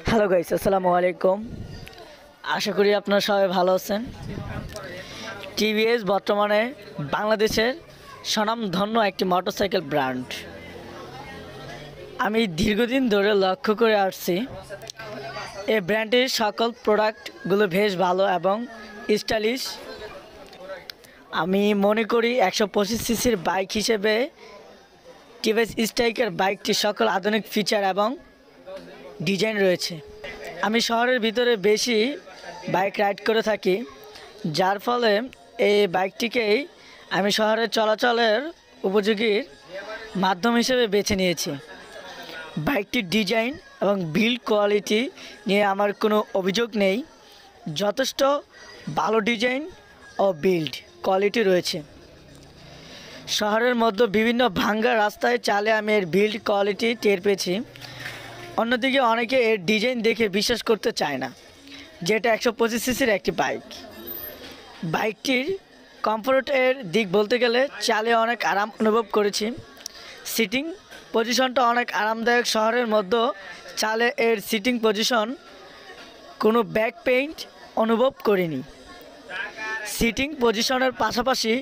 Hello guys, আসসালামু আলাইকুম। আশা করি আপনারা সবাই ভালো আছেন। টিভিএস বর্তমানে বাংলাদেশের স্বনামধন্য একটি মোটরসাইকেল ব্র্যান্ড। আমি দীর্ঘদিন ধরে লক্ষ্য করে আসছি এই ব্র্যান্ডের সকল প্রোডাক্টগুলো বেশ ভালো এবং স্টাইলিশ। আমি মনে করি 125 সিসির বাইক হিসেবে টিভিএস স্ট্রাইকার বাইকটি সকল আধুনিক ফিচার এবং ডিজাইন রয়েছে। আমি শহরের ভিতরে বেশি বাইক রাইড করে থাকি, যার ফলে এই বাইকটিকেই আমি শহরের চলাচলের উপযোগীর মাধ্যম হিসেবে বেছে নিয়েছি। বাইকটির ডিজাইন এবং বিল্ড কোয়ালিটি নিয়ে আমার কোনো অভিযোগ নেই। যথেষ্ট ভালো ডিজাইন ও বিল্ড কোয়ালিটি রয়েছে। শহরের মধ্যে বিভিন্ন ভাঙ্গা রাস্তায় চালে আমি এর বিল্ড কোয়ালিটি টের পেয়েছি। অন্যদিকে অনেকে এর ডিজাইন দেখে বিশ্বাস করতে চায় না, যেটা 125 সিসির একটি বাইক। বাইকটির কমফোর্টের দিক বলতে গেলে চালে অনেক আরাম অনুভব করেছি। সিটিং পজিশনটা অনেক আরামদায়ক। শহরের মধ্যে চালে এর সিটিং পজিশন কোনো ব্যাক পেইন্ট অনুভব করিনি। সিটিং পজিশনের পাশাপাশি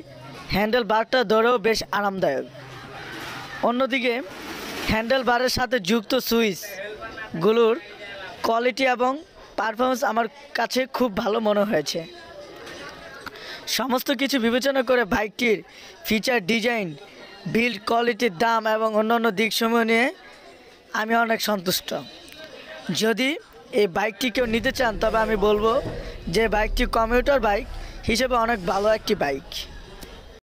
হ্যান্ডেল বারটা ধরেও বেশ আরামদায়ক। অন্যদিকে হ্যান্ডেল বারের সাথে যুক্ত সুইচগুলোর কোয়ালিটি এবং পারফরমেন্স আমার কাছে খুব ভালো মনে হয়েছে। সমস্ত কিছু বিবেচনা করে বাইকটির ফিচার, ডিজাইন, বিল্ড কোয়ালিটির, দাম এবং অন্যান্য দিকসমূহ নিয়ে আমি অনেক সন্তুষ্ট। যদি এই বাইকটি কেউ নিতে চান তবে আমি বলবো যে বাইকটি কমিউটার বাইক হিসেবে অনেক ভালো একটি বাইক।